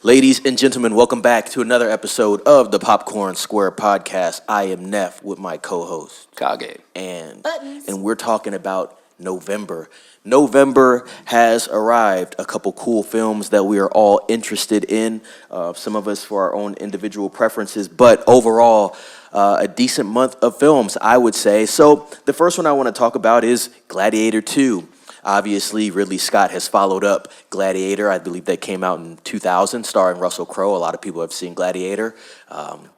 Ladies and gentlemen, welcome back to another episode of the Popcorn Square Podcast. I am Neff with my co-host Kage. and Buttons. and we're talking about November. November has arrived. A couple cool films that we are all interested in. Some of us for our own individual preferences, but overall, a decent month of films, I would say. So the first one I want to talk about is Gladiator 2. Obviously, Ridley Scott has followed up Gladiator. I believe that came out in 2000, starring Russell Crowe. A lot of people have seen Gladiator,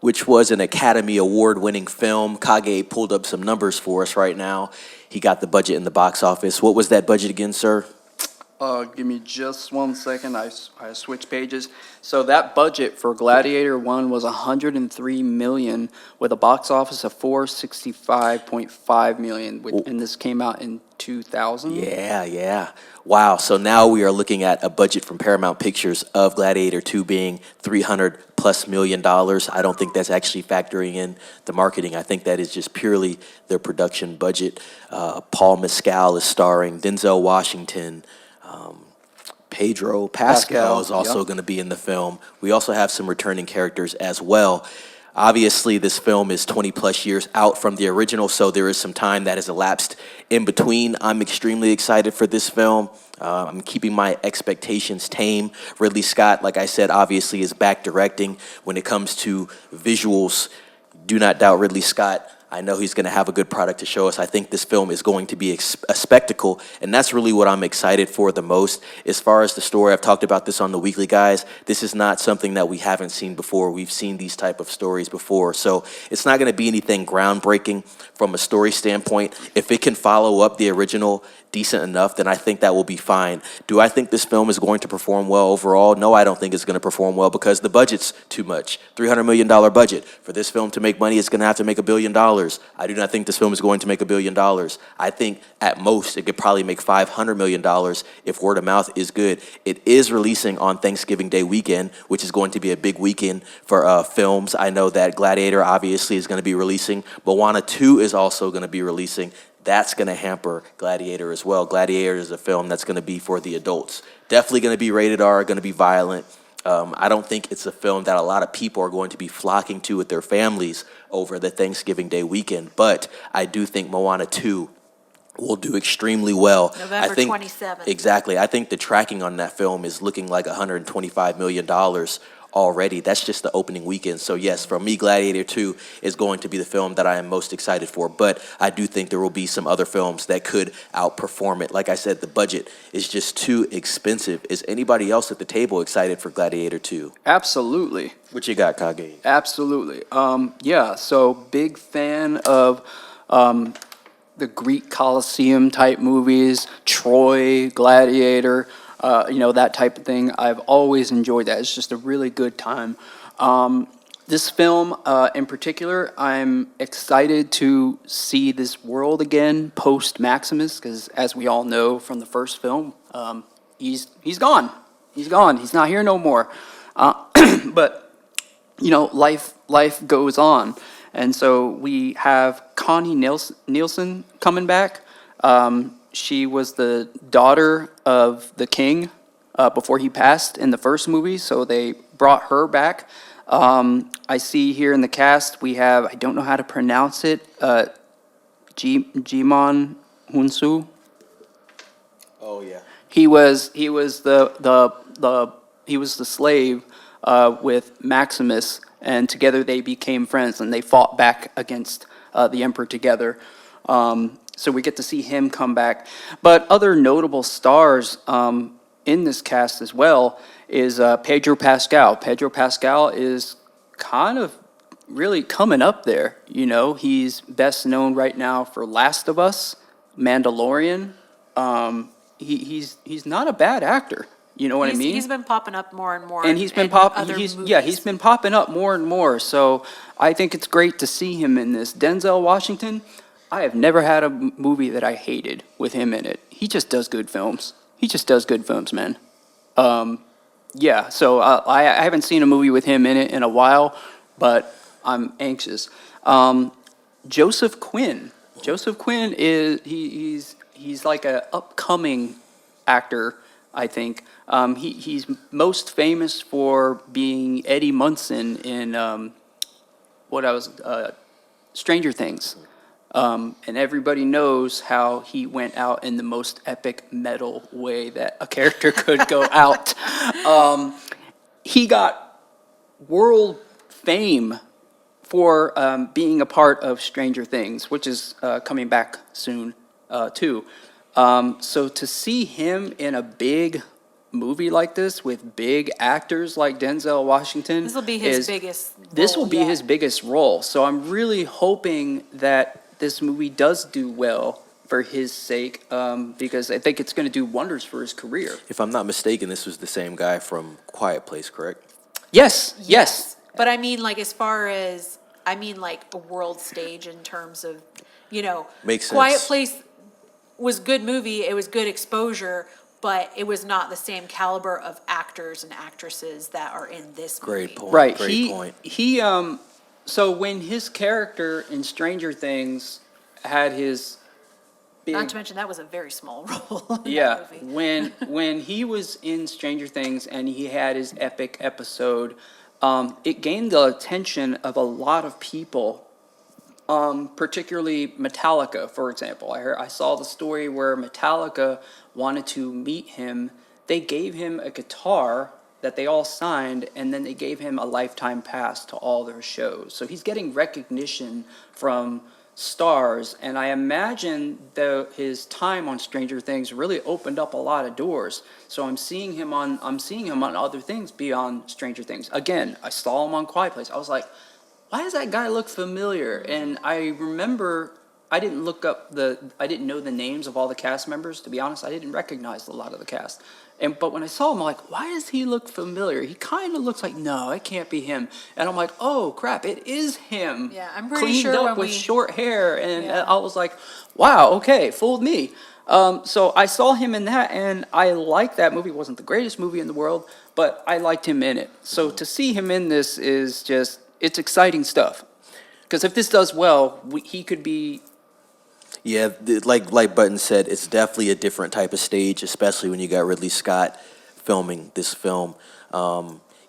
which was an Academy Award-winning film. Kage pulled up some numbers for us right now. He got the budget in the box office. What was that budget again, sir? Give me just 1 second. I switched pages. So that budget for Gladiator 1 was $103 million with a box office of $465.5 million, and this came out in 2000. Yeah. Wow. So now we are looking at a budget from Paramount Pictures of Gladiator 2 being $300+ million. I don't think that's actually factoring in the marketing. I think that is just purely their production budget. Paul Mescal is starring, Denzel Washington. Pedro Pascal is also going to be in the film. We also have some returning characters as well. Obviously, this film is 20 plus years out from the original, so there is some time that has elapsed in between. I'm extremely excited for this film. I'm keeping my expectations tame. Ridley Scott, like I said, obviously is back directing. When it comes to visuals, do not doubt Ridley Scott. I know he's going to have a good product to show us. I think this film is going to be a spectacle, and that's really what I'm excited for the most. As far as the story, I've talked about this on the weekly, guys. This is not something that we haven't seen before. We've seen these type of stories before, so it's not going to be anything groundbreaking from a story standpoint. If it can follow up the original decent enough, then I think that will be fine. Do I think this film is going to perform well overall? No, I don't think it's going to perform well because the budget's too much. $300 million budget. For this film to make money, it's going to have to make $1 billion. I do not think this film is going to make $1 billion. I think at most it could probably make $500 million if word of mouth is good. It is releasing on Thanksgiving Day weekend, which is going to be a big weekend for films. I know that Gladiator obviously is going to be releasing. Moana 2 is also going to be releasing. That's going to hamper Gladiator as well. Gladiator is a film that's going to be for the adults. Definitely going to be rated R, going to be violent. I don't think it's a film that a lot of people are going to be flocking to with their families over the Thanksgiving Day weekend. But I do think Moana 2 will do extremely well. November 27th. Exactly. I think the tracking on that film is looking like $125 million already. That's just the opening weekend. So yes, for me, Gladiator 2 is going to be the film that I am most excited for. But I do think there will be some other films that could outperform it. Like I said, the budget is just too expensive. Is anybody else at the table excited for Gladiator 2? Absolutely. What you got, Kage? Absolutely. So big fan of the Greek Coliseum type movies, Troy, Gladiator. That type of thing. I've always enjoyed that. It's just a really good time. This film, in particular, I'm excited to see this world again post Maximus, because as we all know from the first film, he's gone. He's gone. He's not here no more. But life goes on, and so we have Connie Nielsen coming back. She was the daughter of the king before he passed in the first movie, so they brought her back. I see here in the cast we have, I don't know how to pronounce it, Jimon Hunsu. Oh yeah. He was the slave with Maximus, and together they became friends, and they fought back against the emperor together. So we get to see him come back. But other notable stars in this cast as well is Pedro Pascal. Pedro Pascal is kind of really coming up there. He's best known right now for Last of Us, Mandalorian. He's not a bad actor. You know what I mean? He's been popping up more and more. And he's been he's been popping up more and more. So I think it's great to see him in this. Denzel Washington, I have never had a movie that I hated with him in it. He just does good films. Man. So I haven't seen a movie with him in it in a while, but I'm anxious. Joseph Quinn. Joseph Quinn is he's like an upcoming actor I think. He's most famous for being Eddie Munson in Stranger Things. And everybody knows how he went out in the most epic metal way that a character could go out. He got world fame for being a part of Stranger Things, which is coming back soon, too. So to see him in a big movie like this with big actors like Denzel Washington, This will be his biggest This will role be yet. his biggest role. So I'm really hoping that this movie does do well for his sake, because I think it's going to do wonders for his career. If I'm not mistaken, this was the same guy from Quiet Place, correct? Yes. But I mean, like, as far as, I mean, like, a world stage in terms of, Makes sense. Quiet Place was good movie, it was good exposure, but it was not the same caliber of actors and actresses that are in this movie. Great point. Right. Great point. So when his character in Stranger Things had his big, Not to mention, that was a very small role in yeah, that movie. when he was in Stranger Things and he had his epic episode, it gained the attention of a lot of people, particularly Metallica, for example. I saw the story where Metallica wanted to meet him. They gave him a guitar that they all signed, and then they gave him a lifetime pass to all their shows. So he's getting recognition from stars, and I imagine his time on Stranger Things really opened up a lot of doors. So I'm seeing him on other things beyond Stranger Things. Again, I saw him on Quiet Place. I was like, why does that guy look familiar? And I remember I didn't know the names of all the cast members. To be honest, I didn't recognize a lot of the cast. But when I saw him, I'm like, why does he look familiar? He kind of looks like, no, it can't be him. And I'm like, oh crap, it is him. Yeah, I'm pretty cleaned sure up when with we- short hair, and Yeah. I was like, wow, okay, fooled me. So I saw him in that, and I liked that movie. It wasn't the greatest movie in the world, but I liked him in it. So to see him in this is just, it's exciting stuff. Because if this does well, he could be. Yeah, like Button said, it's definitely a different type of stage, especially when you got Ridley Scott filming this film.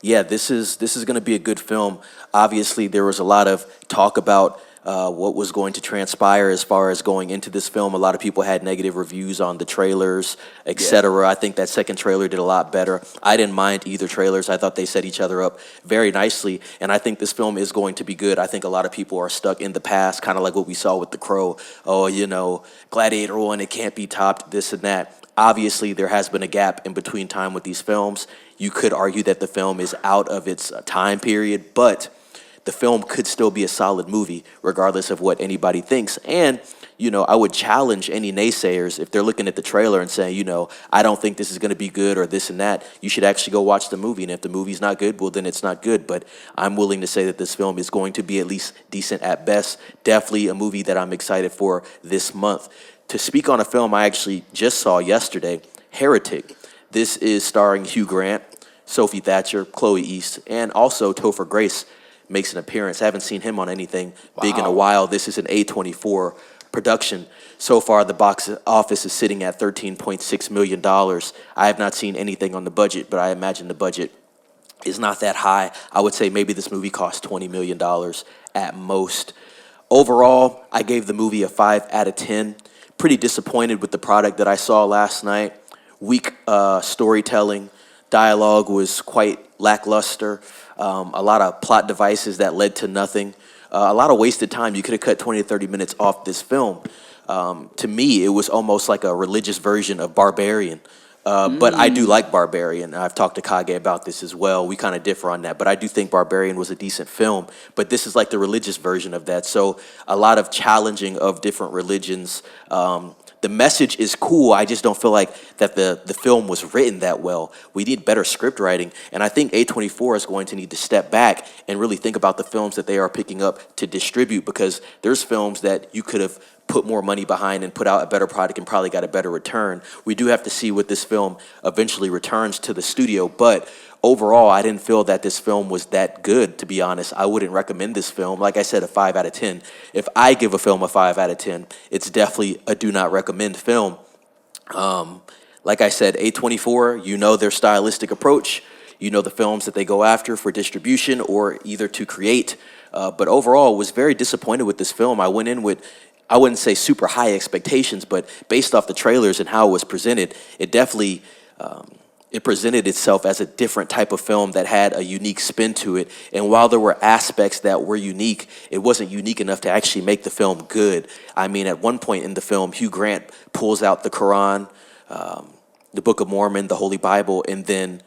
Yeah, this is going to be a good film. Obviously, there was a lot of talk about what was going to transpire as far as going into this film. A lot of people had negative reviews on the trailers, etc. I think that second trailer did a lot better. I didn't mind either trailers. I thought they set each other up very nicely, and I think this film is going to be good. I think a lot of people are stuck in the past, kind of like what we saw with The Crow. Oh, Gladiator 1, it can't be topped, this and that. Obviously, there has been a gap in between time with these films. You could argue that the film is out of its time period, but the film could still be a solid movie, regardless of what anybody thinks. And, I would challenge any naysayers if they're looking at the trailer and saying, I don't think this is going to be good or this and that. You should actually go watch the movie. And if the movie's not good, well, then it's not good. But I'm willing to say that this film is going to be at least decent at best. Definitely a movie that I'm excited for this month. To speak on a film I actually just saw yesterday, Heretic. This is starring Hugh Grant, Sophie Thatcher, Chloe East, and also Topher Grace makes an appearance. I haven't seen him on anything big in a while. This is an A24 production. So far, the box office is sitting at $13.6 million. I have not seen anything on the budget, but I imagine the budget is not that high. I would say maybe this movie cost $20 million at most. Overall, I gave the movie a 5 out of 10. Pretty disappointed with the product that I saw last night. Weak storytelling. Dialogue was quite lackluster. A lot of plot devices that led to nothing. A lot of wasted time. You could have cut 20 to 30 minutes off this film. To me, it was almost like a religious version of Barbarian. But I do like Barbarian. I've talked to Kage about this as well. We kind of differ on that. But I do think Barbarian was a decent film. But this is like the religious version of that. So a lot of challenging of different religions. The message is cool. I just don't feel like that the film was written that well. We need better script writing. And I think A24 is going to need to step back and really think about the films that they are picking up to distribute, because there's films that you could have put more money behind and put out a better product and probably got a better return. We do have to see what this film eventually returns to the studio, but overall, I didn't feel that this film was that good, to be honest. I wouldn't recommend this film. Like I said, a 5 out of 10. If I give a film a 5 out of 10, it's definitely a do not recommend film. Like I said, A24, you know their stylistic approach. You know the films that they go after for distribution or either to create. But overall, was very disappointed with this film. I went in with, I wouldn't say super high expectations, but based off the trailers and how it was presented, it definitely it presented itself as a different type of film that had a unique spin to it. And while there were aspects that were unique, it wasn't unique enough to actually make the film good. I mean, at one point in the film, Hugh Grant pulls out the Quran, the Book of Mormon, the Holy Bible, and then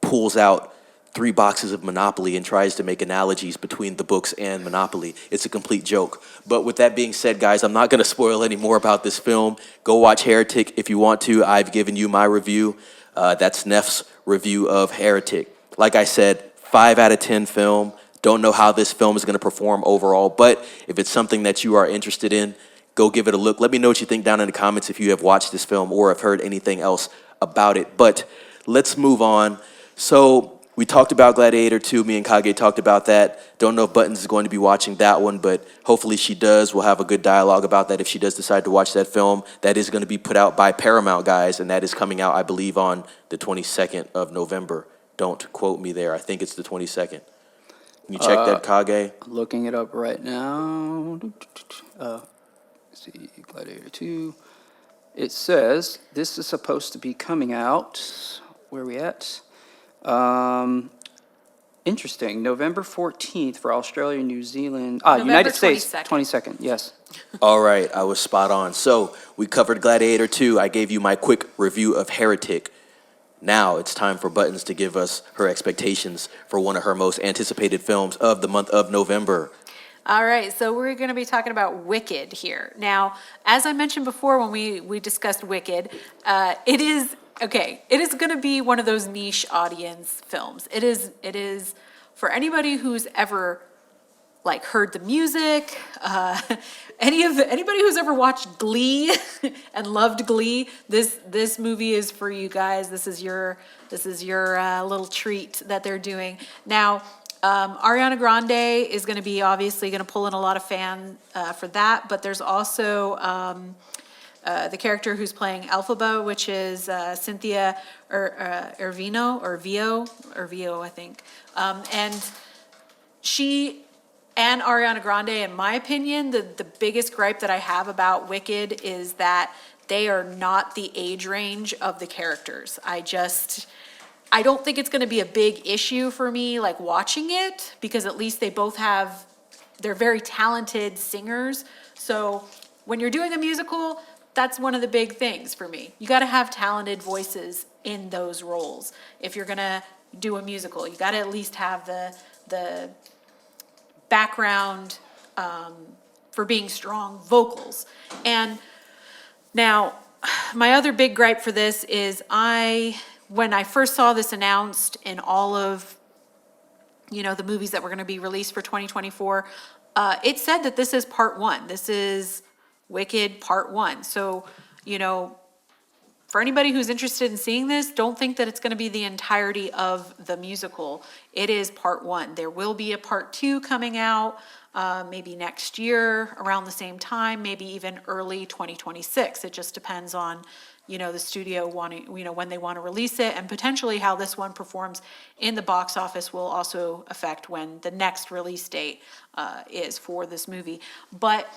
pulls out 3 boxes of Monopoly and tries to make analogies between the books and Monopoly. It's a complete joke. But with that being said, guys, I'm not going to spoil any more about this film. Go watch Heretic if you want to. I've given you my review. That's Neff's review of Heretic. Like I said, 5 out of 10 film. Don't know how this film is going to perform overall, but if it's something that you are interested in, go give it a look. Let me know what you think down in the comments if you have watched this film or have heard anything else about it. But let's move on. So we talked about Gladiator 2. Me and Kage talked about that. Don't know if Buttons is going to be watching that one, but hopefully she does. We'll have a good dialogue about that if she does decide to watch that film. That is going to be put out by Paramount, guys, and that is coming out, I believe, on the 22nd of November. Don't quote me there. I think it's the 22nd. Can you check that, Kage? Looking it up right now. Let's see, Gladiator 2. It says this is supposed to be coming out. Where are we at? Interesting. November 14th for Australia, New Zealand. United States, 22nd. Yes. All right, I was spot on. So we covered Gladiator 2. I gave you my quick review of Heretic. Now it's time for Buttons to give us her expectations for one of her most anticipated films of the month of November. All right, so we're going to be talking about Wicked here. Now, as I mentioned before when we discussed Wicked, it is going to be one of those niche audience films. It is for anybody who's ever like heard the music, anybody who's ever watched Glee and loved Glee. This movie is for you guys. This is your little treat that they're doing now. Ariana Grande is going to be obviously going to pull in a lot of fans for that, but there's also the character who's playing Elphaba, which is Cynthia Ervio, I think. And she and Ariana Grande, in my opinion, the biggest gripe that I have about Wicked is that they are not the age range of the characters. I don't think it's going to be a big issue for me, like watching it, because at least they're very talented singers. So when you're doing a musical, that's one of the big things for me. You got to have talented voices in those roles. If you're going to do a musical, you got to at least have the background for being strong vocals. And now, my other big gripe for this is when I first saw this announced in all of, the movies that were going to be released for 2024, it said that this is part 1. This is Wicked Part 1. So, for anybody who's interested in seeing this, don't think that it's going to be the entirety of the musical. It is part 1. There will be a part 2 coming out, maybe next year around the same time, maybe even early 2026. It just depends on, the studio wanting, when they want to release it, and potentially how this one performs in the box office will also affect when the next release date is for this movie. But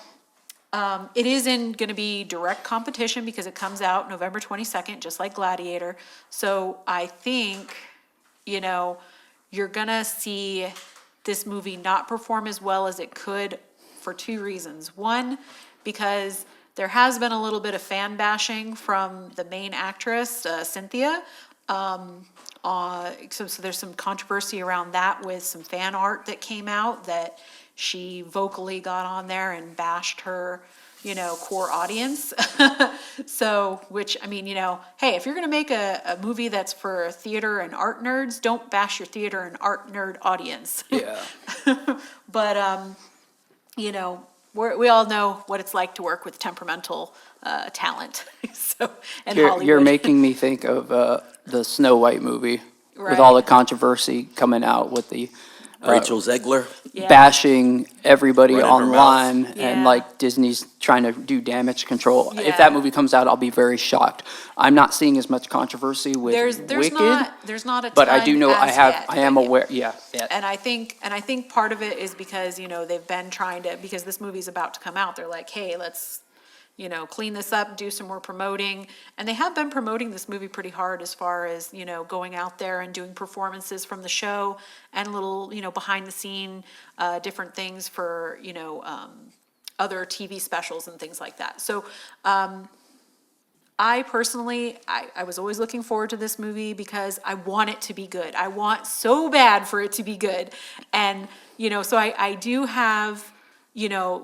it is going to be direct competition because it comes out November 22nd, just like Gladiator. So I think, you're going to see this movie not perform as well as it could for 2 reasons. One, because there has been a little bit of fan bashing from the main actress, Cynthia. So there's some controversy around that with some fan art that came out that she vocally got on there and bashed her, core audience. So, which, hey, if you're going to make a movie that's for theater and art nerds, don't bash your theater and art nerd audience. Yeah. But, we all know what it's like to work with temperamental talent. So, and Hollywood. You're making me think of the Snow White movie with all the controversy coming out with the Rachel Zegler. Yeah. bashing everybody Running her online mouth. and Yeah. like Disney's trying to do damage control. Yeah. If that movie comes out, I'll be very shocked. I'm not seeing as much controversy with There's Wicked, not a ton but I do know as yet, I am but yeah. aware, yeah. And I think part of it is because, they've been trying to, because this movie's about to come out, they're like, hey, let's, clean this up, do some more promoting. And they have been promoting this movie pretty hard as far as, going out there and doing performances from the show and little, behind the scene, different things for, other TV specials and things like that. So, I personally, I was always looking forward to this movie because I want it to be good. I want so bad for it to be good. And, so I do have,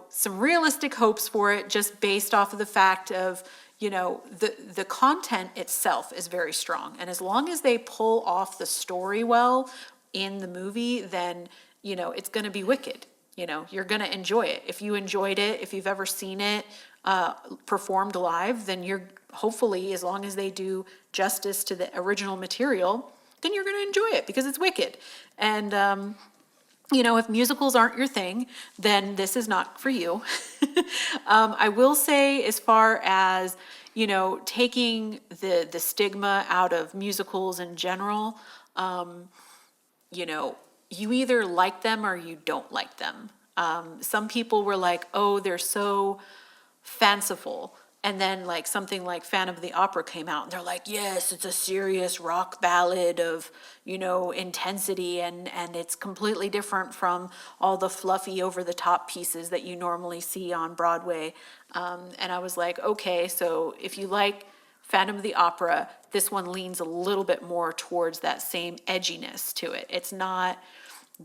some realistic hopes for it just based off of the fact of, the content itself is very strong. And as long as they pull off the story well in the movie, then, it's going to be wicked. You're going to enjoy it. If you enjoyed it, if you've ever seen it performed live, then you're hopefully, as long as they do justice to the original material, then you're going to enjoy it because it's wicked. And, if musicals aren't your thing, then this is not for you. I will say, as far as, taking the stigma out of musicals in general, you either like them or you don't like them. Some people were like, oh, they're so fanciful. And then like something like Phantom of the Opera came out and they're like, yes, it's a serious rock ballad of, intensity and it's completely different from all the fluffy over the top pieces that you normally see on Broadway. And I was like, okay, so if you like Phantom of the Opera, this one leans a little bit more towards that same edginess to it. It's not,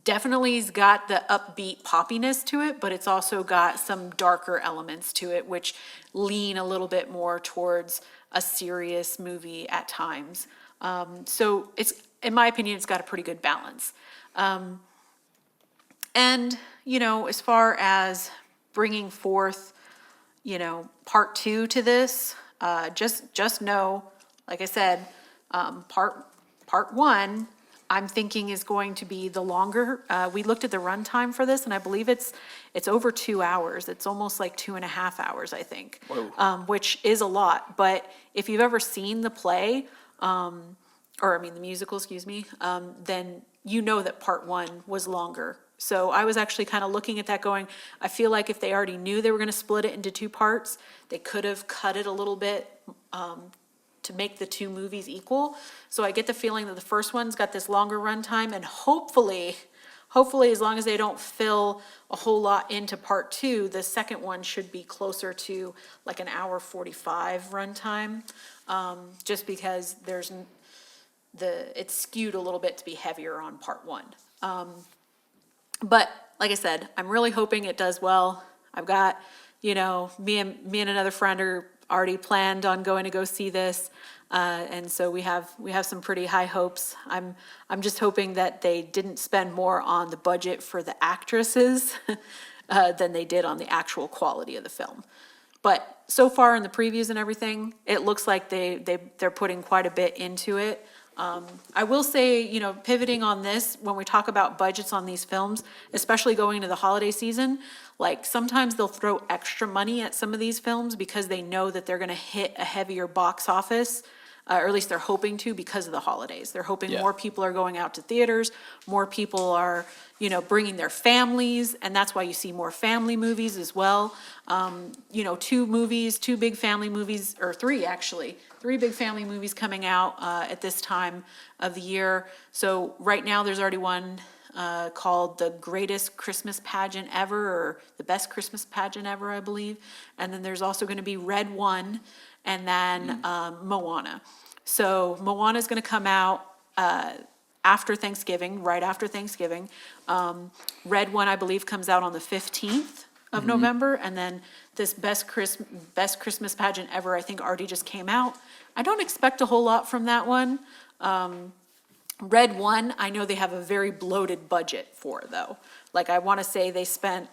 definitely has got the upbeat poppiness to it, but it's also got some darker elements to it, which lean a little bit more towards a serious movie at times. So it's, in my opinion, it's got a pretty good balance. And, as far as bringing forth, part two to this, just know, like I said, part one, I'm thinking is going to be the longer. We looked at the runtime for this, and I believe it's over 2 hours. It's almost like 2.5 hours, I think, which is a lot. But if you've ever seen the play, the musical, excuse me, then you know that part one was longer. So I was actually kind of looking at that going, I feel like if they already knew they were going to split it into two parts, they could have cut it a little bit to make the two movies equal. So I get the feeling that the first one's got this longer runtime, and hopefully, as long as they don't fill a whole lot into part two, the second one should be closer to like an hour 45 runtime, just because it's skewed a little bit to be heavier on part one. But like I said, I'm really hoping it does well. I've got, me and another friend are already planned on going to go see this, and so we have some pretty high hopes. I'm just hoping that they didn't spend more on the budget for the actresses than they did on the actual quality of the film. But so far in the previews and everything, it looks like they're putting quite a bit into it. I will say, pivoting on this, when we talk about budgets on these films, especially going into the holiday season, like sometimes they'll throw extra money at some of these films because they know that they're going to hit a heavier box office, or at least they're hoping to because of the holidays. They're hoping more people are going out to theaters, more people are, bringing their families, and that's why you see more family movies as well. Two big family movies, or three actually, three big family movies coming out at this time of the year. So right now there's already one called The Greatest Christmas Pageant Ever, or The Best Christmas Pageant Ever, I believe. And then there's also going to be Red One, and then Moana. So Moana's going to come out after Thanksgiving, right after Thanksgiving. Red One, I believe, comes out on the 15th of November, and then this Best Christmas Pageant Ever, I think, already just came out. I don't expect a whole lot from that one. Red One, I know they have a very bloated budget for, though. Like, I want to say they spent...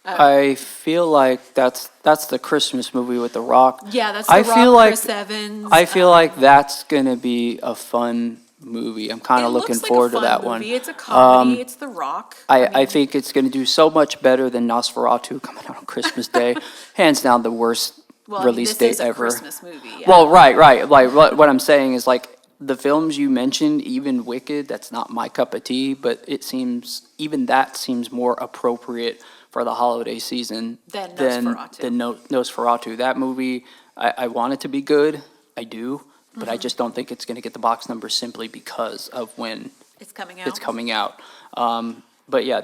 I feel like that's the Christmas movie with The Rock. Yeah, that's I The feel Rock, like Chris Evans. I feel like that's gonna be a fun movie. I'm kind It of looking looks like forward a to fun that one. movie. It's a comedy. It's The Rock. I mean, think it's going to do so much better than Nosferatu coming out on Christmas Day. Hands down, the worst well, I mean, release this date is a ever. Christmas movie. Yeah. Well, right. Like what I'm saying is like the films you mentioned, even Wicked, that's not my cup of tea, but it seems even that seems more appropriate for the holiday season Than than Nosferatu. than Nosferatu. That movie, I want it to be good. I do, but I just don't think it's going to get the box number simply because of when It's coming out. it's coming out. But yeah,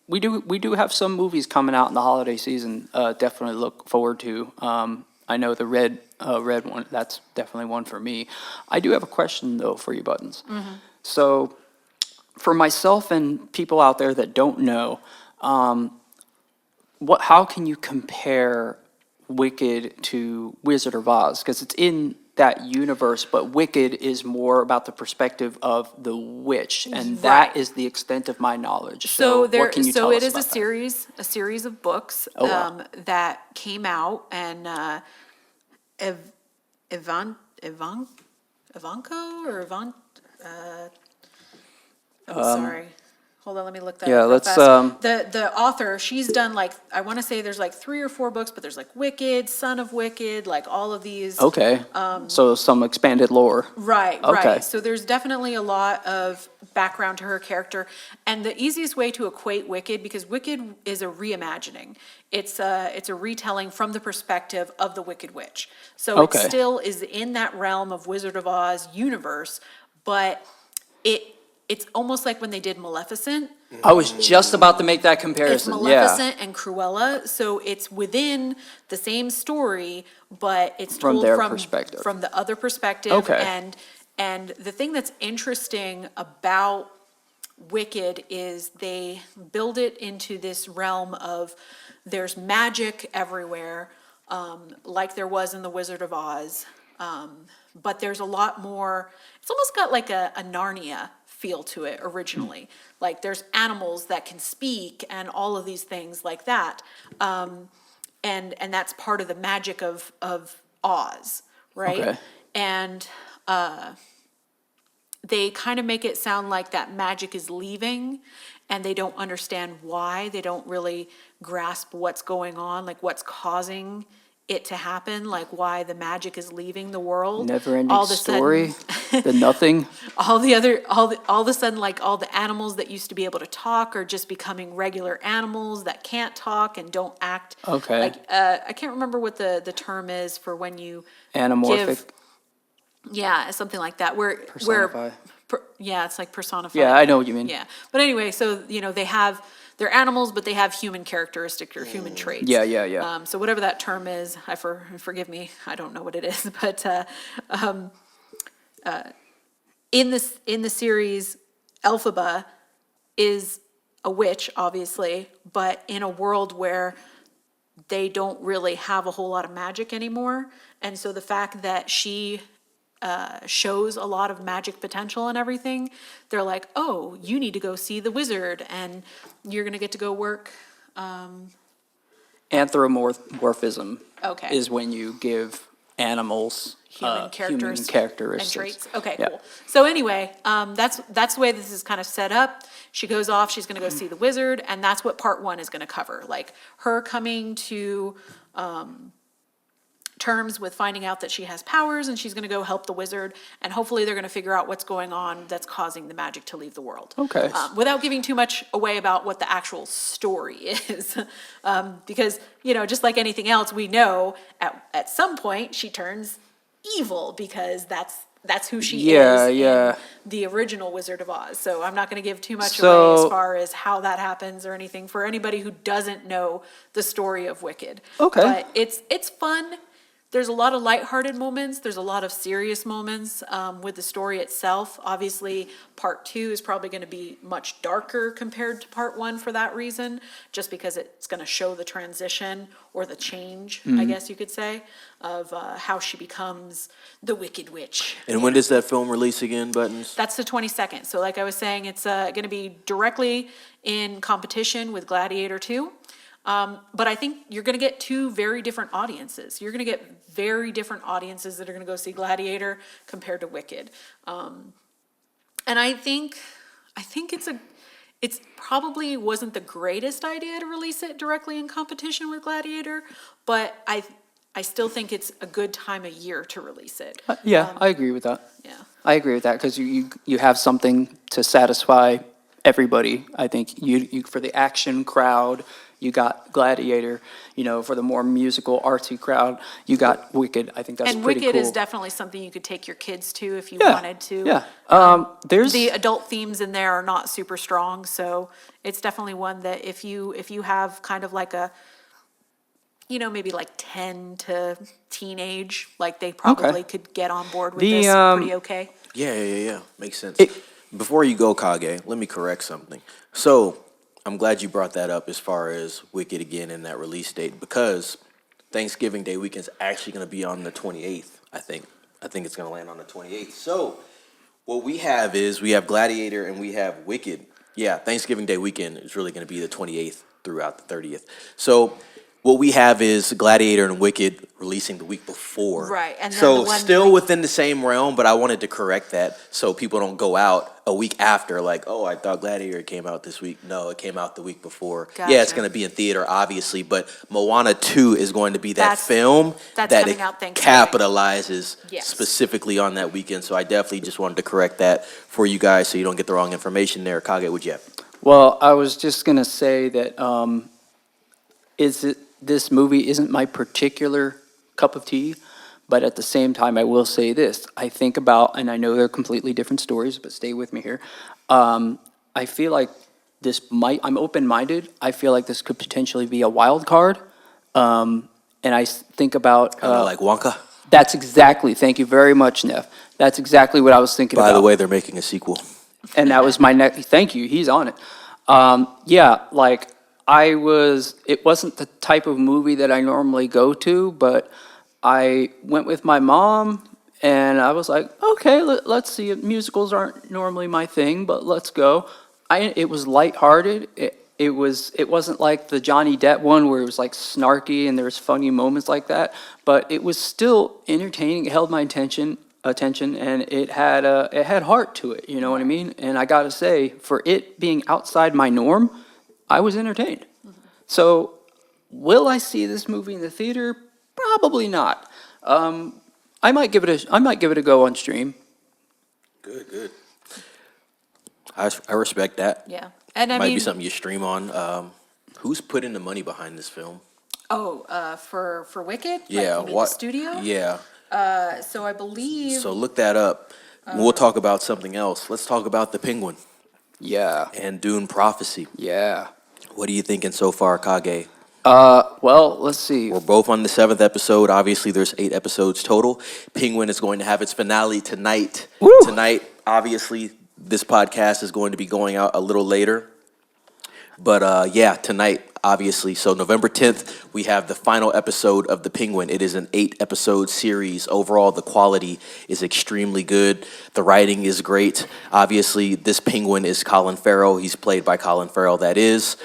we do have some movies coming out in the holiday season. Definitely look forward to. I know the red one. That's definitely one for me. I do have a question though for you, Buttons. So, for myself and people out there that don't know, how can you compare Wicked to Wizard of Oz? Because it's in that universe, but Wicked is more about the perspective of the witch, and that Right. is the extent of my knowledge. So there, what can you so tell it us is about that? a series of books Oh, wow. that came out, and Ivanko or Ivan. I'm sorry. Hold on, let me look that yeah, up real let's, fast. The author, she's done like, I want to say there's like 3 or 4 books, but there's like Wicked, Son of Wicked, like all of these. Okay, so some expanded lore. Right, Okay. right. So there's definitely a lot of background to her character. And the easiest way to equate Wicked, because Wicked is a reimagining. It's a retelling from the perspective of the Wicked Witch. So it Okay. still is in that realm of Wizard of Oz universe, but it's almost like when they did Maleficent. I was just about to make that It's comparison. Yeah. Maleficent and Cruella, so it's within the same story, but it's From told their perspective. from the other perspective. Okay. And the thing that's interesting about Wicked is they build it into this realm of there's magic everywhere, like there was in The Wizard of Oz. But there's a lot more, it's almost got like a Narnia feel to it originally. Like there's animals that can speak and all of these things like that. And that's part of the magic of Oz, right? Okay. And they kind of make it sound like that magic is leaving and they don't understand why. They don't really grasp what's going on, like what's causing it to happen, like why the magic is leaving the world. Never-ending All of a story. sudden- The nothing. all of a sudden, like all the animals that used to be able to talk are just becoming regular animals that can't talk and don't act. Okay. Like, I can't remember what the term is for when you Anamorphic. yeah, something like that, where, Personify. yeah, it's like personified. Yeah, I know what you mean. Yeah, but anyway, so, they're animals, but they have human characteristics or human traits. Yeah. So whatever that term is, forgive me, I don't know what it is, but, in the series, Elphaba is a witch, obviously, but in a world where they don't really have a whole lot of magic anymore. And so the fact that she shows a lot of magic potential and everything, they're like, oh, you need to go see the wizard and you're going to get to go work. Anthropomorphism Okay. is when you give animals Human characteristics. characteristics. And traits. Okay, Yeah. cool. So anyway, that's the way this is kind of set up. She goes off, she's gonna go see the wizard, and that's what part 1 is gonna cover. Like her coming to terms with finding out that she has powers, and she's gonna go help the wizard, and hopefully they're gonna figure out what's going on that's causing the magic to leave the world. Okay. Without giving too much away about what the actual story is. Because, just like anything else, we know at some point she turns evil because that's who she Yeah, is yeah. in the original Wizard of Oz. So I'm not going to give too much So- away as far as how that happens or anything for anybody who doesn't know the story of Wicked. Okay. But it's fun. There's a lot of lighthearted moments. There's a lot of serious moments with the story itself. Obviously, part 2 is probably going to be much darker compared to part 1 for that reason, just because it's going to show the transition or the change, I guess you could say, of how she becomes the Wicked Witch. And when does that film release again, Buttons? That's the 22nd. So like I was saying, it's going to be directly in competition with Gladiator 2. But I think you're going to get 2 very different audiences. You're going to get very different audiences that are going to go see Gladiator compared to Wicked. And I think it's probably wasn't the greatest idea to release it directly in competition with Gladiator, but I still think it's a good time of year to release it. Yeah, I agree with that. Yeah. I agree with that because you have something to satisfy everybody. I think you for the action crowd, you got Gladiator. You know, for the more musical, artsy crowd, you got Wicked. I think that's And pretty Wicked cool. is definitely something you could take your kids to if you Yeah, wanted to. yeah. There's The adult themes in there are not super strong, so it's definitely one that if you have kind of like a, maybe like 10 to teenage, like they probably could get on board with The, this pretty okay. Yeah. Makes sense. It- Before you go, Kage, let me correct something. So I'm glad you brought that up as far as Wicked again and that release date, because Thanksgiving Day weekend's actually going to be on the 28th, I think. I think it's going to land on the 28th. So what we have is we have Gladiator and we have Wicked. Yeah, Thanksgiving Day weekend is really going to be the 28th throughout the 30th. So what we have is Gladiator and Wicked releasing the week before. Right, and then so the one still week- within the same realm, but I wanted to correct that so people don't go out a week after like, oh, I thought Gladiator came out this week. No, it came out the week before. Yeah, it's Gotcha. going to be in theater, obviously, but Moana 2 is going to be that That's- film that's that coming it out Thanksgiving. capitalizes Yes. specifically on that weekend. So I definitely just wanted to correct that for you guys so you don't get the wrong information there. Kage, would you have? Well, I was just gonna say that this movie isn't my particular cup of tea, but at the same time, I will say this. I think about, and I know they're completely different stories, but stay with me here. I feel like I'm open-minded. I feel like this could potentially be a wild card. And I think about, Kind of like Wonka. that's exactly, thank you very much, Neff. That's exactly what I was thinking about. By the way, they're making a sequel. And that was my next, thank you, he's on it. Yeah, like, it wasn't the type of movie that I normally go to, but I went with my mom, and I was like, okay, let's see it. Musicals aren't normally my thing, but let's go. It was lighthearted. It wasn't like the Johnny Depp one where it was like snarky and there was funny moments like that, but it was still entertaining. It held my attention, and it had heart to it. You know what I mean? And I gotta say, for it being outside my norm, I was entertained. So, will I see this movie in the theater? Probably not. I might give it a go on stream. Good. I respect that. Yeah. And I Might be mean, something you stream on. Who's putting the money behind this film? for Wicked? Yeah, Like, you mean what? the studio? Yeah. So I believe. So look that up. We'll talk about something else. Let's talk about the Penguin Yeah, and Dune Prophecy. yeah. What are you thinking so far, Kage? Well, let's see. We're both on the 7th episode. Obviously, there's 8 episodes total. Penguin is going to have its finale tonight. Woo! Tonight, obviously, this podcast is going to be going out a little later. But yeah, tonight, obviously. So November 10th, we have the final episode of The Penguin. It is an 8-episode series. Overall, the quality is extremely good. The writing is great. Obviously, this Penguin is Colin Farrell. He's played by Colin Farrell, that is.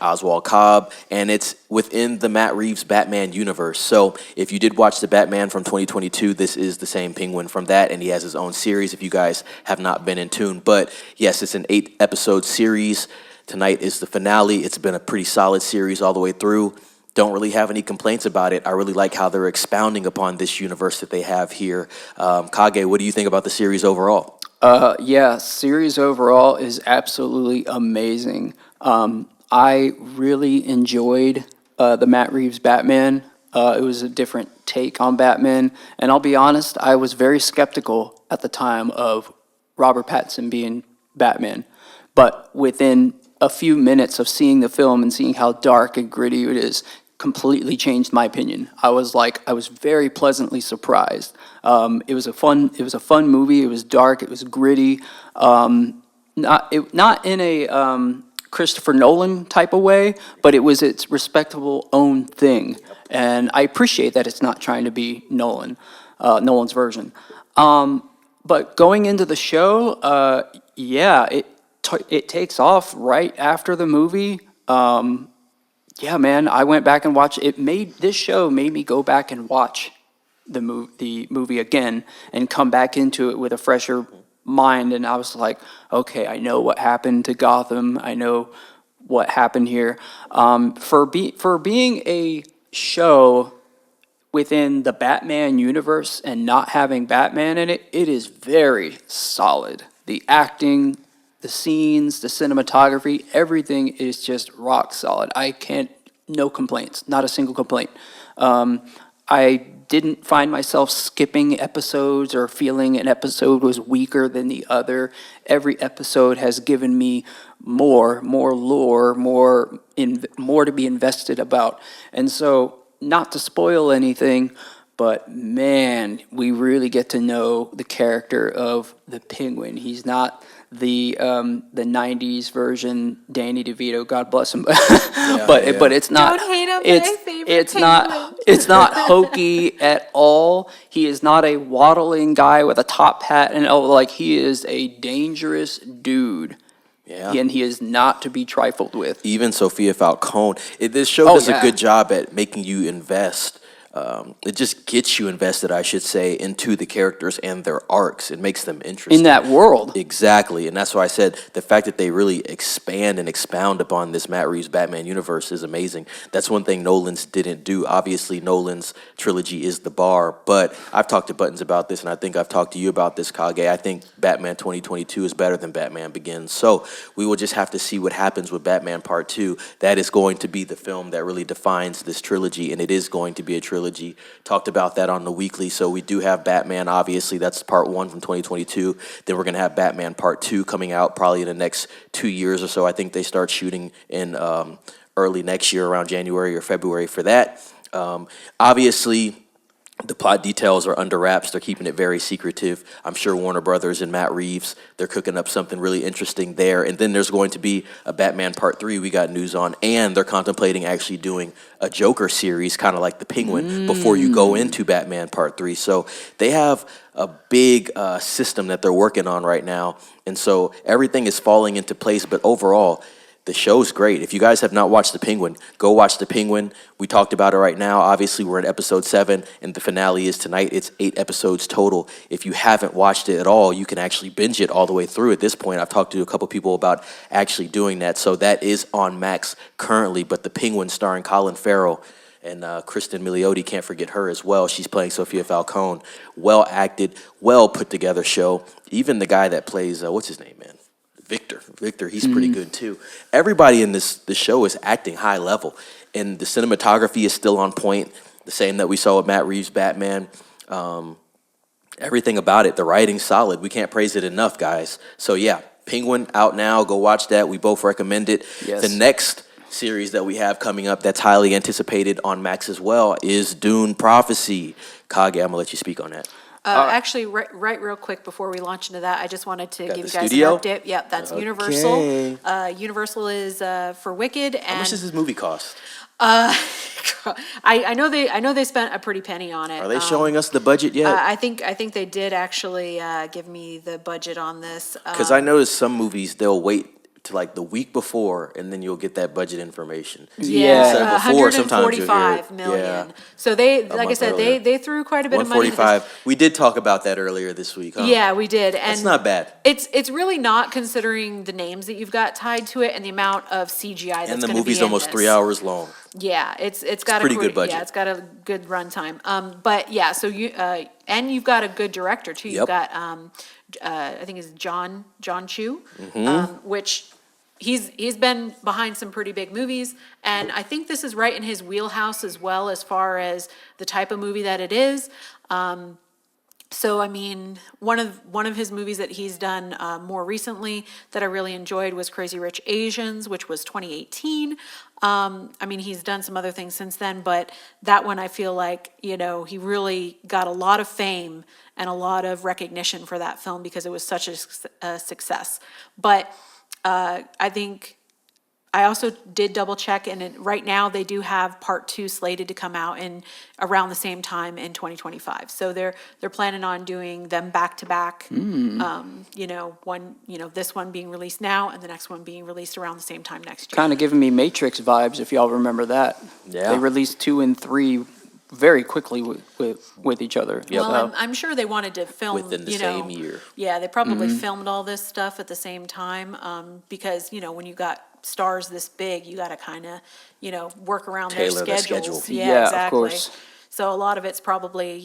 Oswald Cobb, and it's within the Matt Reeves Batman universe. So if you did watch the Batman from 2022, this is the same Penguin from that, and he has his own series if you guys have not been in tune. But yes, it's an 8-episode series. Tonight is the finale. It's been a pretty solid series all the way through. Don't really have any complaints about it. I really like how they're expounding upon this universe that they have here. Kage, what do you think about the series overall? Yeah, series overall is absolutely amazing. I really enjoyed the Matt Reeves Batman. It was a different take on Batman. And I'll be honest, I was very skeptical at the time of Robert Pattinson being Batman. But within a few minutes of seeing the film and seeing how dark and gritty it is, completely changed my opinion. I was very pleasantly surprised. It was a fun movie. It was dark. It was gritty. Not in a Christopher Nolan type of way, but it was its respectable own thing. And I appreciate that it's not trying to be Nolan's version. But going into the show, yeah, it takes off right after the movie. Yeah, man, I went back and watched it. This show made me go back and watch the movie again and come back into it with a fresher mind, and I was like, okay, I know what happened to Gotham. I know what happened here. For being a show within the Batman universe and not having Batman in it, it is very solid. The acting, the scenes, the cinematography, everything is just rock solid. No complaints, not a single complaint. I didn't find myself skipping episodes or feeling an episode was weaker than the other. Every episode has given me more lore, more to be invested about. And so, not to spoil anything, but man, we really get to know the character of the Penguin. He's not the '90s version Danny DeVito, God bless him, but it's not. Don't hate him, It's my favorite it's Penguin. not it's not hokey at all. He is not a waddling guy with a top hat, and he is a dangerous dude. Yeah. And he is not to be trifled with. Even Sophia Falcone. This show does a good job at making you invest. It just gets you invested, I should say, into the characters and their arcs. It makes them interesting. In that world. Exactly. And that's why I said the fact that they really expand and expound upon this Matt Reeves Batman universe is amazing. That's one thing Nolan's didn't do. Obviously, Nolan's trilogy is the bar, but I've talked to Buttons about this, and I think I've talked to you about this, Kage. I think Batman 2022 is better than Batman Begins. So we will just have to see what happens with Batman Part 2. That is going to be the film that really defines this trilogy, and it is going to be a trilogy. Talked about that on the weekly. So we do have Batman, obviously, that's part 1 from 2022. Then we're going to have Batman Part 2 coming out probably in the next 2 years or so. I think they start shooting in early next year, around January or February for that. Obviously, the plot details are under wraps. They're keeping it very secretive. I'm sure Warner Brothers and Matt Reeves, they're cooking up something really interesting there. And then there's going to be a Batman Part 3 we got news on. And they're contemplating actually doing a Joker series, kind of like the Penguin, before you go into Batman Part 3. So they have a big system that they're working on right now. And so everything is falling into place. But overall, the show's great. If you guys have not watched The Penguin, go watch The Penguin. We talked about it right now. Obviously, we're in episode 7, and the finale is tonight. It's 8 episodes total. If you haven't watched it at all, you can actually binge it all the way through at this point. I've talked to a couple people about actually doing that. So that is on Max currently, but The Penguin starring Colin Farrell and Kristen Milioti, can't forget her as well. She's playing Sophia Falcone. Well acted, well put together show. Even the guy that plays, what's his name, man? Victor, he's pretty good too. Everybody in this show is acting high level, and the cinematography is still on point, the same that we saw with Matt Reeves' Batman. Everything about it, the writing's solid. We can't praise it enough, guys. So yeah, Penguin out now. Go watch that. We both recommend it. Yes. The next series that we have coming up that's highly anticipated on Max as well is Dune Prophecy. Kage, I'm gonna let you speak on that. Actually, right real quick before we launch into that, I just wanted to Got give you the guys studio? an update. Yep, that's Okay. Universal. Universal is for Wicked, and How much does this movie cost? I know they spent a pretty penny on it. Are they showing us the budget yet? I think they did actually give me the budget on this. Because I noticed some movies, they'll wait to like the week before, and then you'll get that budget information. Instead of before, sometimes you'll hear it. 145 million. Yeah. So they, A like I month said, earlier. they threw quite a bit of money into this. 145. We did talk about that earlier this week, huh? Yeah, we did. And That's not bad. It's really not, considering the names that you've got tied to it and the amount of CGI that's And the going to be movie's in almost this. 3 hours long. Yeah, it's got pretty a good budget. Yeah, it's got a good runtime. But yeah, so and you've got a good director too. You've Yep. got I think it's John Chu, Mm-hmm. which he's been behind some pretty big movies, and I think this is right in his wheelhouse as well, as far as the type of movie that it is. So, I mean, one of his movies that he's done more recently that I really enjoyed was Crazy Rich Asians, which was 2018. I mean, he's done some other things since then, but that one I feel like, he really got a lot of fame and a lot of recognition for that film because it was such a success. But I think I also did double check, and right now they do have part 2 slated to come out in around the same time in 2025. So they're planning on doing them back to back. This one being released now and the next one being released around the same time next year. Kind of giving me Matrix vibes, if y'all remember that. Yeah. They released 2 and 3 very quickly with each other. Well, I'm sure they wanted to film, Within the same year. Yeah, they probably filmed all this stuff at the same time, because, when you got stars this big, you gotta kinda, work around their Tailor their schedules. schedule. Yeah, of Exactly. course. So a lot of it's probably,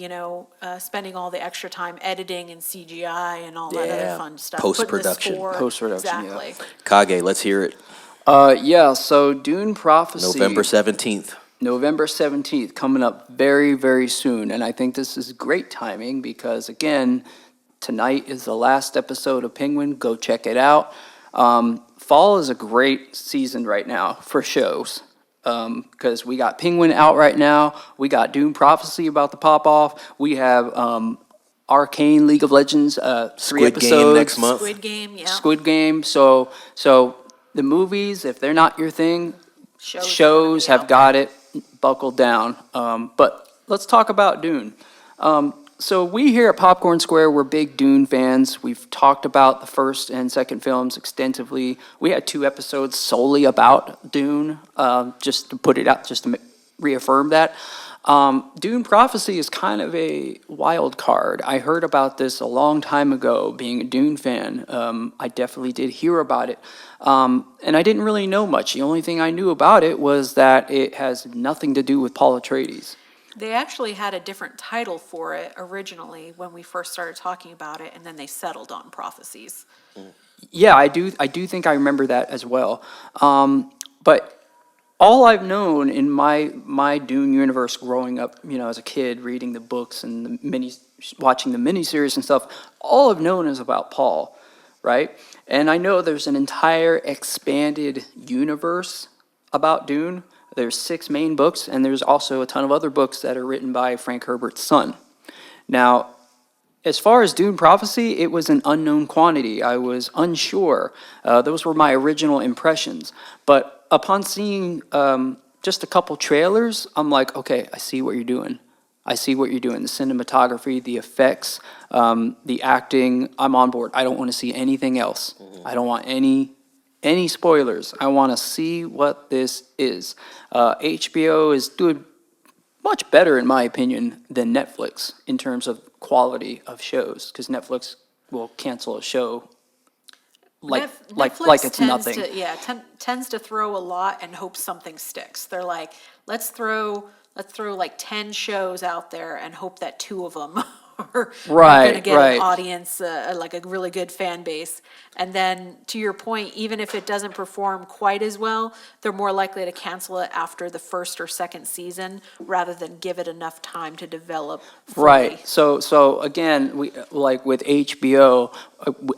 spending all the extra time editing and CGI and all that other Yeah, fun stuff. putting the post-production. score- Post-production, yeah. Exactly. Kage, let's hear it. So Dune Prophecy. November 17th. November 17th, coming up very, very soon. And I think this is great timing because, again, tonight is the last episode of Penguin. Go check it out. Fall is a great season right now for shows because we got Penguin out right now. We got Dune Prophecy about to pop off. We have Arcane League of Legends, 3 Squid episodes. Game next month. Squid Game, yeah. Squid Game. So the movies, if they're not your thing, shows have got it buckled down. But let's talk about Dune. So we here at Popcorn Square, we're big Dune fans. We've talked about the first and second films extensively. We had 2 episodes solely about Dune, just to put it out, just to reaffirm that. Dune Prophecy is kind of a wild card. I heard about this a long time ago, being a Dune fan. I definitely did hear about it. And I didn't really know much. The only thing I knew about it was that it has nothing to do with Paul Atreides. They actually had a different title for it originally when we first started talking about it, and then they settled on Prophecies. Yeah, I do think I remember that as well. But all I've known in my Dune universe growing up, as a kid, reading the books and watching the miniseries and stuff, all I've known is about Paul, right? And I know there's an entire expanded universe about Dune. There's 6 main books, and there's also a ton of other books that are written by Frank Herbert's son. Now, as far as Dune Prophecy, it was an unknown quantity. I was unsure. Those were my original impressions. But upon seeing just a couple trailers, I'm like, okay, I see what you're doing. I see what you're doing. The cinematography, the effects, the acting, I'm on board. I don't want to see anything else. I don't want any spoilers. I want to see what this is. HBO is doing much better, in my opinion, than Netflix in terms of quality of shows, because Netflix will cancel a show like it's nothing. Tends to throw a lot and hope something sticks. They're like, let's throw like 10 shows out there and hope that 2 of them are going to get an audience, like a really good fan base. And then, to your point, even if it doesn't perform quite as well, they're more likely to cancel it after the first or second season rather than give it enough time to develop fully. Right. So again, we like with HBO.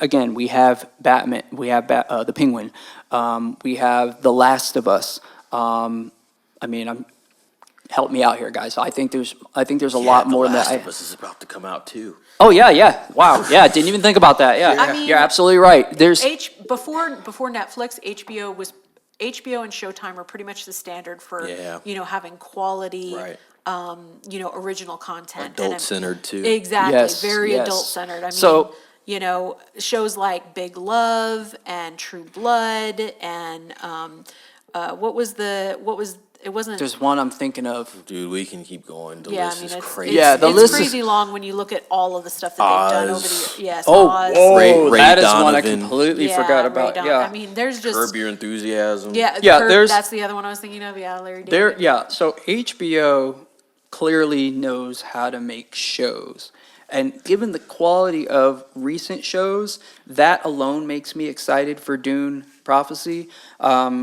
Again, we have Batman. We have the Penguin. We have The Last of Us. Help me out here, guys. I think there's a lot more than that. The Last of Us is about to come out too. Oh yeah. Wow. Yeah, didn't even think about that. Yeah. I mean, you're absolutely right. There's before Netflix, HBO and Showtime were pretty much the standard for having quality, Right. Original content. Adult-centered too. Exactly, Yes, very yes. adult-centered. I mean, So- shows like Big Love and True Blood and it wasn't. There's one I'm thinking of. Dude, we can keep going. The Yeah, list I mean, is it's, crazy. Yeah, the it's list is- crazy long when you look at all of the stuff that they've done over the Oz. years. Yes, Oh, Oz. Ray that is one I Donovan. completely Yeah, forgot Ray about. Donovan. Yeah. I mean, there's just Curb Your Enthusiasm. Yeah, Curb, there's- that's the other one I was thinking of. Yeah, Larry David. So HBO clearly knows how to make shows. And given the quality of recent shows, that alone makes me excited for Dune Prophecy.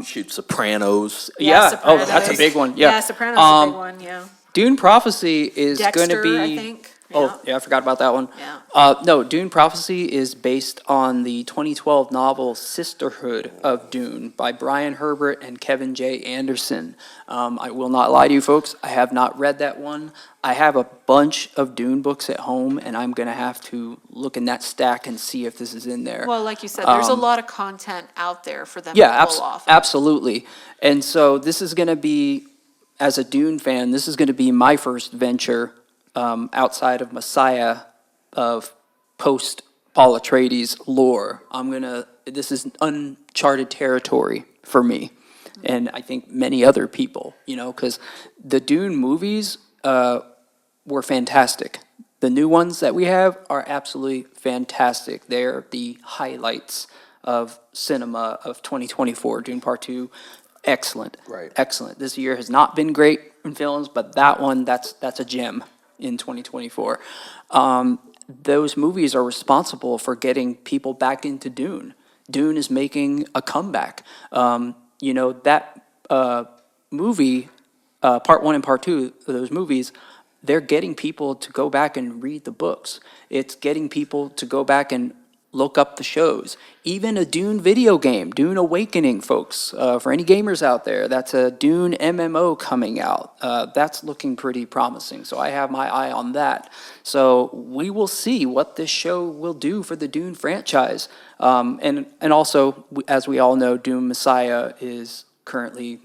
Shoot, Sopranos. Yeah. Oh, Sopranos. that's a big one. Yeah. Sopranos is a big one. Yeah. Dune Prophecy is going to Dexter, be. I think. Oh, yeah, I forgot about that one. Yeah. No, Dune Prophecy is based on the 2012 novel Sisterhood of Dune by Brian Herbert and Kevin J. Anderson. I will not lie to you folks, I have not read that one. I have a bunch of Dune books at home, and I'm going to have to look in that stack and see if this is in there. Well, like you said, there's a lot of content out there for them Yeah, to pull off. absolutely. And so this is going to be, as a Dune fan, this is going to be my first venture outside of Messiah of post Paul Atreides lore. This is uncharted territory for me, and I think many other people, because the Dune movies, were fantastic. The new ones that we have are absolutely fantastic. They're the highlights of cinema of 2024. Dune Part 2, excellent. Right. Excellent. This year has not been great in films, but that one, that's a gem in 2024. Those movies are responsible for getting people back into Dune. Dune is making a comeback. That movie, Part 1 and Part 2, those movies, they're getting people to go back and read the books. It's getting people to go back and look up the shows. Even a Dune video game, Dune Awakening, folks. For any gamers out there, that's a Dune MMO coming out. That's looking pretty promising, so I have my eye on that. So we will see what this show will do for the Dune franchise. And also, as we all know, Dune Messiah is currently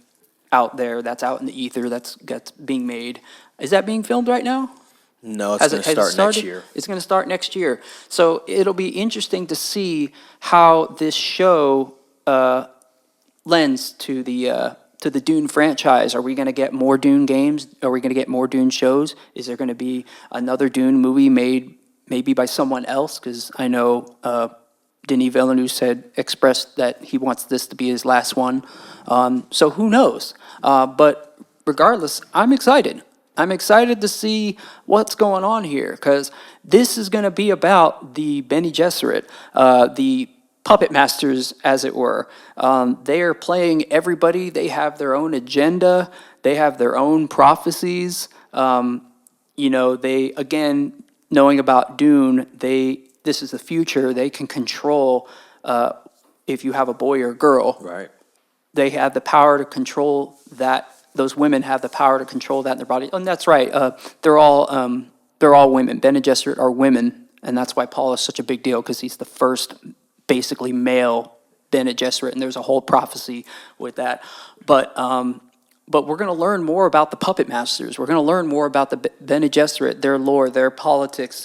out there. That's out in the ether. That's being made. Is that being filmed right now? No, it's going to start next year. It's going to start next year. So it'll be interesting to see how this show lends to the Dune franchise. Are we going to get more Dune games? Are we going to get more Dune shows? Is there going to be another Dune movie made maybe by someone else? Because I know Denis Villeneuve expressed that he wants this to be his last one. So who knows? But regardless, I'm excited. I'm excited to see what's going on here, because this is going to be about the Bene Gesserit, the puppet masters, as it were. They are playing everybody. They have their own agenda. They have their own prophecies. They, again, knowing about Dune, this is the future. They can control if you have a boy or a girl. Right. They have the power to control that. Those women have the power to control that in their body. And that's right. They're all women. Bene Gesserit are women, and that's why Paul is such a big deal, because he's the first basically male Bene Gesserit, and there's a whole prophecy with that. But we're going to learn more about the puppet masters. We're going to learn more about the Bene Gesserit, their lore, their politics,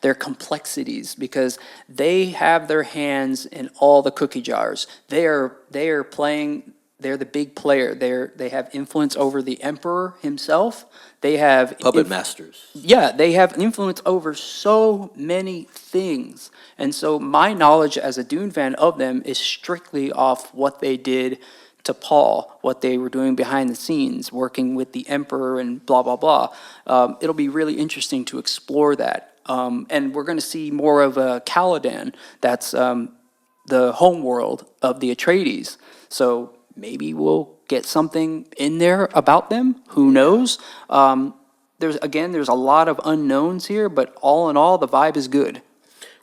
their complexities, because they have their hands in all the cookie jars. They are playing. They're the big player. They have influence over the emperor himself. They have puppet masters. Yeah, they have influence over so many things. And so my knowledge as a Dune fan of them is strictly off what they did to Paul, what they were doing behind the scenes, working with the emperor and blah, blah, blah. It'll be really interesting to explore that. And we're going to see more of a Caladan. That's the home world of the Atreides. So maybe we'll get something in there about them. Who knows? There's a lot of unknowns here, but all in all, the vibe is good.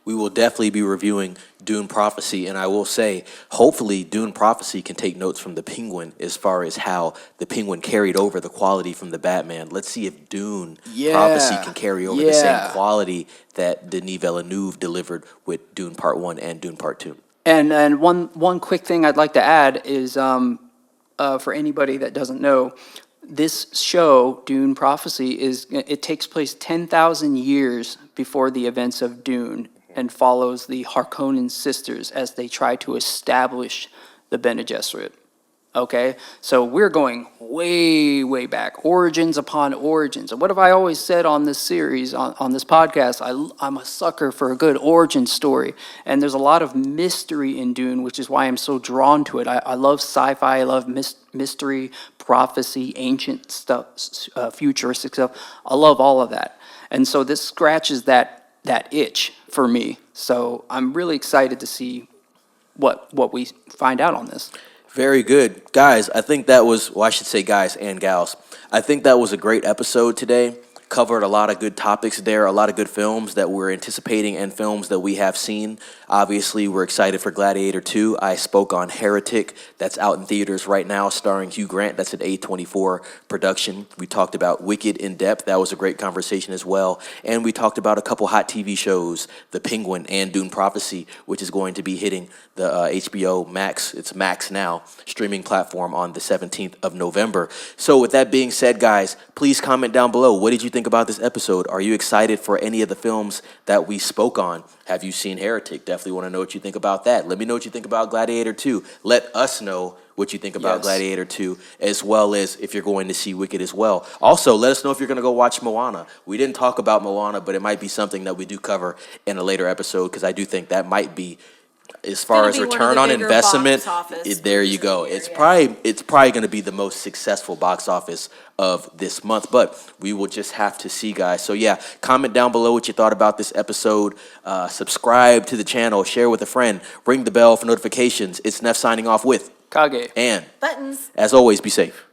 We will definitely be reviewing Dune Prophecy, and I will say, hopefully, Dune Prophecy can take notes from the Penguin as far as how the Penguin carried over the quality from the Batman. Let's see if Dune Prophecy can carry over the same quality that Denis Villeneuve delivered with Dune Part 1 and Dune Part 2. And one quick thing I'd like to add is, for anybody that doesn't know, this show, Dune Prophecy, it takes place 10,000 years before the events of Dune, and follows the Harkonnen sisters as they try to establish the Bene Gesserit. Okay, so we're going way, way back, origins upon origins. And what have I always said on this series, on this podcast? I'm a sucker for a good origin story. And there's a lot of mystery in Dune, which is why I'm so drawn to it. I love sci-fi, I love mystery, prophecy, ancient stuff, futuristic stuff. I love all of that. And so this scratches that itch for me. So I'm really excited to see what we find out on this. Very good. Guys, I think that was, well, I should say guys and gals, I think that was a great episode today. Covered a lot of good topics there, a lot of good films that we're anticipating and films that we have seen. Obviously, we're excited for Gladiator 2. I spoke on Heretic. That's out in theaters right now, starring Hugh Grant. That's an A24 production. We talked about Wicked in depth. That was a great conversation as well. And we talked about a couple hot TV shows, The Penguin and Dune Prophecy, which is going to be hitting the HBO Max. It's Max now, streaming platform on the 17th of November. So with that being said, guys, please comment down below. What did you think think about this episode? Are you excited for any of the films that we spoke on? Have you seen Heretic? Definitely want to know what you think about that. Let me know what you think about Gladiator 2. Let us know what you think about Yes. Gladiator 2, as well as if you're going to see Wicked as well. Also, let us know if you're going to go watch Moana. We didn't talk about Moana, but it might be something that we do cover in a later episode, because I do think that might be, as far gonna as be one of return the on bigger investment, box office there you movies of go. the year, It's yeah. probably going to be the most successful box office of this month, but we will just have to see, guys. So yeah, comment down below what you thought about this episode. Subscribe to the channel, share with a friend, ring the bell for notifications. It's Neff signing off with, Kage. and Buttons. as always, be safe.